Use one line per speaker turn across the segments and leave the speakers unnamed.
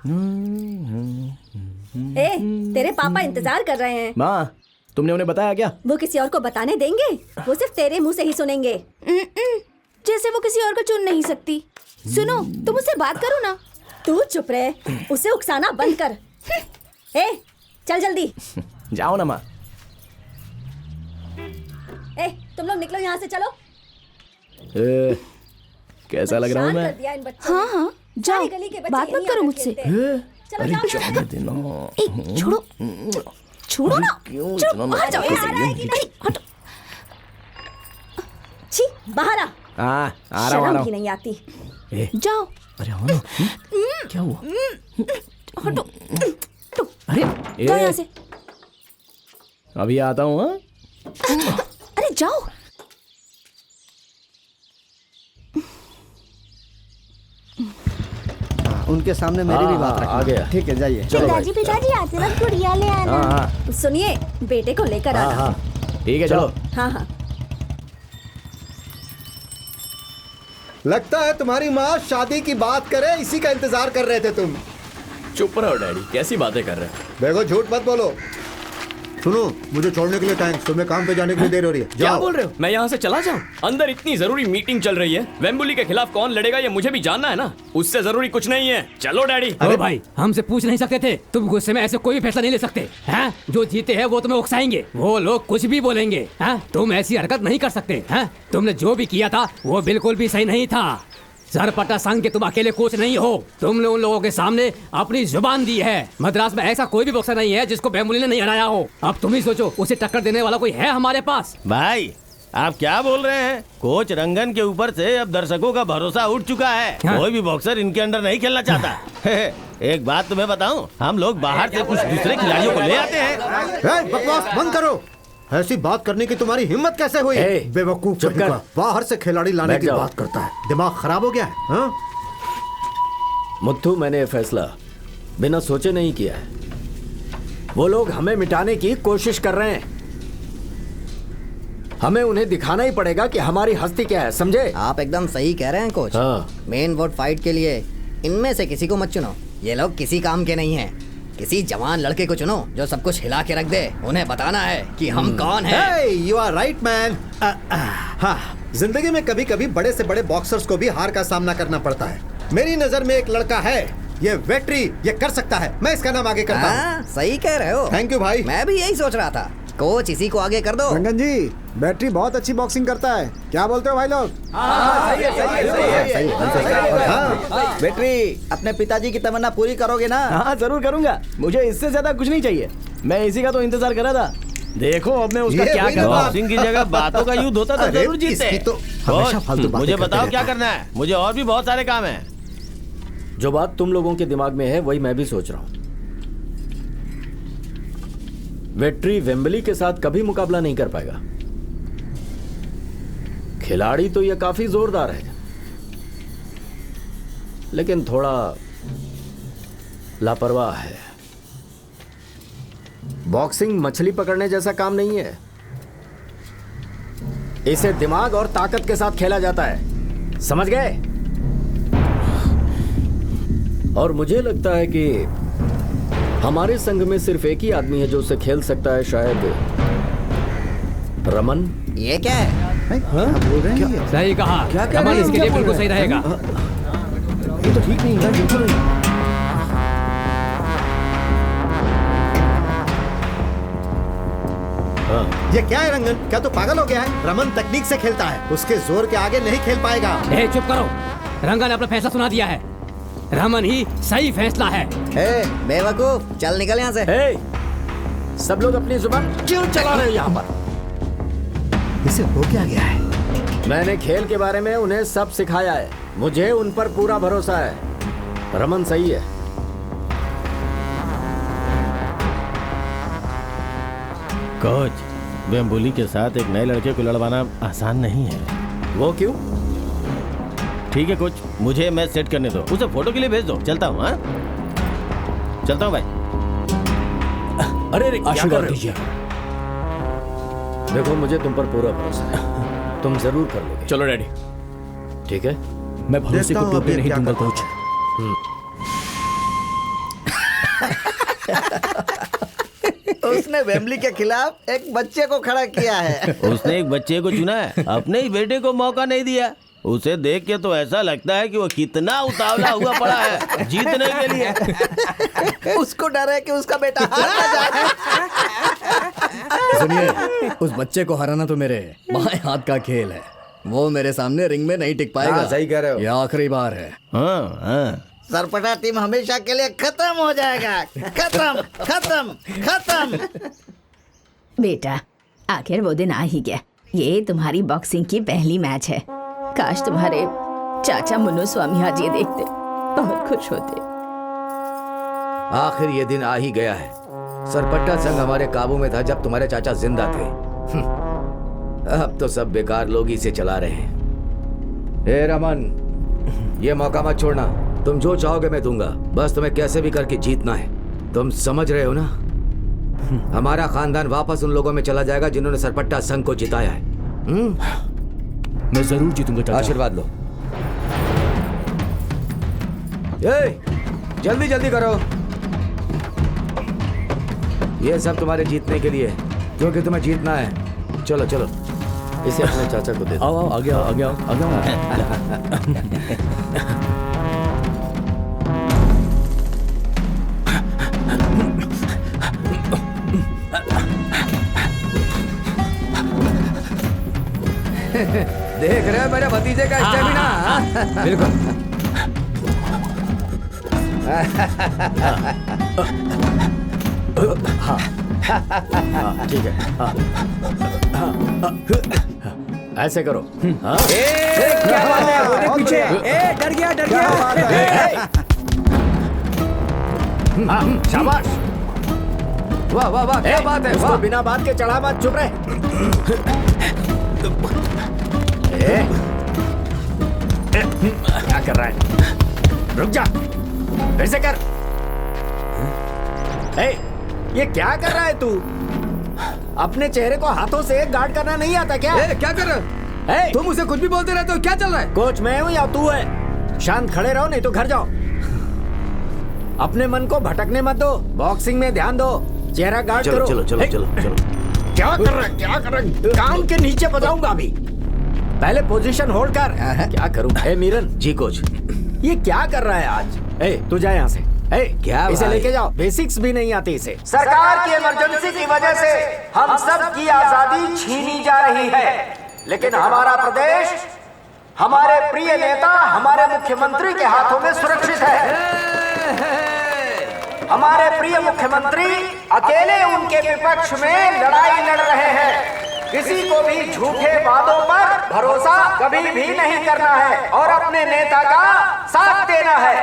ए, तेरे पापा इंतजार कर रहे हैं।
माँ, तुमने उन्हें बताया क्या?
वो किसी और को बताने देंगे? वो सिर्फ तेरे मुंह से ही सुनेंगे।
जैसे वो किसी और को चुन नहीं सकती। सुनो, तुम उससे बात करो ना।
तू चुप रहे, उसे उकसाना बंद कर। ए, चल जल्दी।
जाओ ना माँ।
ए, तुम लोग निकलो यहाँ से, चलो।
कैसा लग रहा हूँ मैं?
हाँ हाँ, जाओ, बात मत करो मुझसे।
अरे
छोड़ो छोड़ो ना,
क्यों
चलो बाहर जाओ। हटो।
छी, बाहर आ।
आ रहा
शर्म ही नहीं आती।
जाओ।
अरे हाँ ना, क्या हुआ?
हटो।
अरे
जाओ यहाँ से।
अभी आता हूँ।
अरे जाओ।
उनके सामने मेरी भी बात रखना।
आ गया।
ठीक है, जाइए।
पिताजी पिताजी आते वक्त गुड़िया ले आना।
हाँ
सुनिए, बेटे को लेकर आना।
हाँ, ठीक है, चलो।
हाँ हाँ।
लगता है तुम्हारी माँ शादी की बात करे, इसी का इंतजार कर रहे थे तुम।
चुप रहो डैडी, कैसी बातें कर रहे हैं?
देखो, झूठ मत बोलो। सुनो, मुझे छोड़ने के लिए थैंक्स। तुम्हें काम पे जाने के लिए देर हो रही है।
क्या
जाओ।
बोल रहे हो? मैं यहाँ से चला जाऊँ? अंदर इतनी जरूरी मीटिंग चल रही है। वेम्बुली के खिलाफ कौन लड़ेगा ये मुझे भी जानना है ना। उससे जरूरी कुछ नहीं है। चलो डैडी।
अरे भाई, हमसे पूछ नहीं सकते थे? तुम गुस्से में ऐसे कोई भी फैसला नहीं ले सकते हैं? जो जीते हैं वो तुम्हें उकसाएंगे, वो लोग कुछ भी बोलेंगे हैं? तुम ऐसी हरकत नहीं कर सकते हैं? तुमने जो भी किया था वो बिल्कुल भी सही नहीं था। सरपटा संघ के तुम अकेले कोच नहीं हो। तुमने उन लोगों के सामने अपनी जुबान दी है। मद्रास में ऐसा कोई भी बॉक्सर नहीं है जिसको वेम्बुली ने नहीं हराया हो। अब तुम ही सोचो, उसे टक्कर देने वाला कोई है हमारे पास?
भाई, आप क्या बोल रहे हैं? कोच रंगन के ऊपर से अब दर्शकों का भरोसा उठ चुका है। कोई भी बॉक्सर इनके अंडर नहीं खेलना चाहता। एक बात तुम्हें बताऊं, हम लोग बाहर से कुछ दूसरे खिलाड़ियों को ले आते हैं।
बकवास बंद करो। ऐसी बात करने की तुम्हारी हिम्मत कैसे हुई? बेवकूफ,
चुप कर।
बाहर से खिलाड़ी लाने की बात करता है। दिमाग खराब हो गया है? हाँ?
मुत्थू, मैंने ये फैसला बिना सोचे नहीं किया है। वो लोग हमें मिटाने की कोशिश कर रहे हैं। हमें उन्हें दिखाना ही पड़ेगा कि हमारी हस्ती क्या है, समझे?
आप एकदम सही कह रहे हैं कोच।
हाँ।
मेन वोट फाइट के लिए इनमें से किसी को मत चुनो। ये लोग किसी काम के नहीं हैं। किसी जवान लड़के को चुनो जो सब कुछ हिला के रख दे। उन्हें बताना है कि हम कौन हैं।
You are right man. हाँ, जिंदगी में कभी कभी बड़े से बड़े बॉक्सर्स को भी हार का सामना करना पड़ता है। मेरी नजर में एक लड़का है, ये वेट्री, ये कर सकता है। मैं इसका नाम आगे करता हूँ।
सही कह रहे हो।
थैंक यू भाई।
मैं भी यही सोच रहा था। कोच, इसी को आगे कर दो।
रंगन जी, बैटरी बहुत अच्छी बॉक्सिंग करता है। क्या बोलते हो भाई लोग?
बैटरी, अपने पिताजी की तमन्ना पूरी करोगे ना?
हाँ, जरूर करूंगा। मुझे इससे ज्यादा कुछ नहीं चाहिए। मैं इसी का तो इंतजार कर रहा था। देखो अब मैं उसका क्या करूँ।
बॉक्सिंग की जगह बातों का युद्ध होता तो जरूर जीतते। मुझे बताओ क्या करना है। मुझे और भी बहुत सारे काम हैं।
जो बात तुम लोगों के दिमाग में है वही मैं भी सोच रहा हूँ। वेट्री वेम्बली के साथ कभी मुकाबला नहीं कर पाएगा। खिलाड़ी तो यह काफी जोरदार है, लेकिन थोड़ा लापरवाह है। बॉक्सिंग मछली पकड़ने जैसा काम नहीं है। इसे दिमाग और ताकत के साथ खेला जाता है, समझ गए? और मुझे लगता है कि हमारे संघ में सिर्फ एक ही आदमी है जो उसे खेल सकता है, शायद रमन।
ये क्या है?
बोल रहे हैं?
सही कहा। रमन इसके लिए बिल्कुल सही रहेगा।
ये तो ठीक नहीं है, बिल्कुल नहीं। ये क्या है रंगन? क्या तो पागल हो गया है? रमन तकनीक से खेलता है, उसके जोर के आगे नहीं खेल पाएगा।
चुप करो। रंगन ने अपना फैसला सुना दिया है। रमन ही सही फैसला है।
बेवकूफ, चल निकल यहाँ से।
सब लोग अपनी जुबान क्यों चला रहे हैं यहाँ पर?
इसे हो क्या गया है?
मैंने खेल के बारे में उन्हें सब सिखाया है। मुझे उन पर पूरा भरोसा है। रमन सही है।
कोच, वेम्बुली के साथ एक नए लड़के को लड़वाना आसान नहीं है।
वो क्यों?
ठीक है कोच, मुझे मैच सेट करने दो। उसे फोटो के लिए भेज दो। चलता हूँ। हाँ, चलता हूँ भाई।
अरे आशीर्वाद दीजिए। देखो, मुझे तुम पर पूरा भरोसा है। तुम जरूर कर लोगे।
चलो डैडी।
ठीक है,
मैं भरोसे को टूटने नहीं दूंगा कोच।
उसने वेम्बली के खिलाफ एक बच्चे को खड़ा किया है।
उसने एक बच्चे को चुना है, अपने ही बेटे को मौका नहीं दिया। उसे देख के तो ऐसा लगता है कि वो कितना उतावला हुआ पड़ा है जीतने के लिए।
उसको डर है कि उसका बेटा हार ना जाए। सुनिए, उस बच्चे को हराना तो मेरे बाएं हाथ का खेल है। वो मेरे सामने रिंग में नहीं टिक पाएगा।
सही कह रहे हो।
ये आखिरी बार है।
हाँ।
सरपटा टीम हमेशा के लिए खत्म हो जाएगा। खत्म खत्म खत्म।
बेटा, आखिर वो दिन आ ही गया। ये तुम्हारी बॉक्सिंग की पहली मैच है। काश तुम्हारे चाचा मुन्नू स्वामी आज ये देखते, बहुत खुश होते।
आखिर ये दिन आ ही गया है। सरपट्टा संघ हमारे काबू में था जब तुम्हारे चाचा जिंदा थे। अब तो सब बेकार लोग ही से चला रहे हैं। हे रमन, ये मौका मत छोड़ना। तुम जो चाहोगे मैं दूंगा, बस तुम्हें कैसे भी करके जीतना है। तुम समझ रहे हो ना? हमारा खानदान वापस उन लोगों में चला जाएगा जिन्होंने सरपट्टा संघ को जिताया है।
मैं जरूर जीतूंगा चाचा।
आशीर्वाद लो। ए, जल्दी जल्दी करो। ये सब तुम्हारे जीतने के लिए, क्योंकि तुम्हें जीतना है। चलो चलो, इसे अपने चाचा को दे दो।
आओ आगे आओ आगे आओ आगे आओ।
देख रहे हो मेरे भतीजे का स्टेमिना?
बिल्कुल।
ठीक है। ऐसे करो। हाँ?
क्या बात है? वो देख पीछे।
डर गया डर गया।
शाबाश।
वाह वाह वाह, क्या बात है। वाह,
बिना बात के चढ़ा मत, चुप रहे।
क्या कर रहा है? रुक जा, फिर से कर।
ये क्या कर रहा है तू? अपने चेहरे को हाथों से गार्ड करना नहीं आता क्या?
क्या कर रहे हो? तुम उसे कुछ भी बोलते रहते हो, क्या चल रहा है?
कोच मैं हूँ या तू है? शांत खड़े रहो, नहीं तो घर जाओ। अपने मन को भटकने मत दो, बॉक्सिंग में ध्यान दो, चेहरा गार्ड करो।
चलो चलो चलो चलो।
क्या कर रहा है? क्या कर रहा है? कान के नीचे बजाऊंगा अभी। पहले पोजीशन होल्ड कर। क्या करूं? मीरन
जी कोच।
ये क्या कर रहा है आज? तू जा यहाँ से।
क्या
इसे लेके जाओ, बेसिक्स भी नहीं आती इसे। सरकार की इमरजेंसी की वजह से हम सब की आजादी छीनी जा रही है, लेकिन हमारा प्रदेश हमारे प्रिय नेता हमारे मुख्यमंत्री के हाथों में सुरक्षित है। हमारे प्रिय मुख्यमंत्री अकेले उनके विपक्ष में लड़ाई लड़ रहे हैं। किसी को भी झूठे वादों पर भरोसा कभी भी नहीं करना है और अपने नेता का साथ देना है।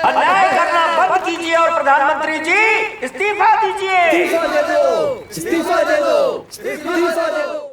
अन्याय करना बंद कीजिए और प्रधानमंत्री जी इस्तीफा दीजिए। इस्तीफा दे दो। इस्तीफा दे दो। इस्तीफा दे दो।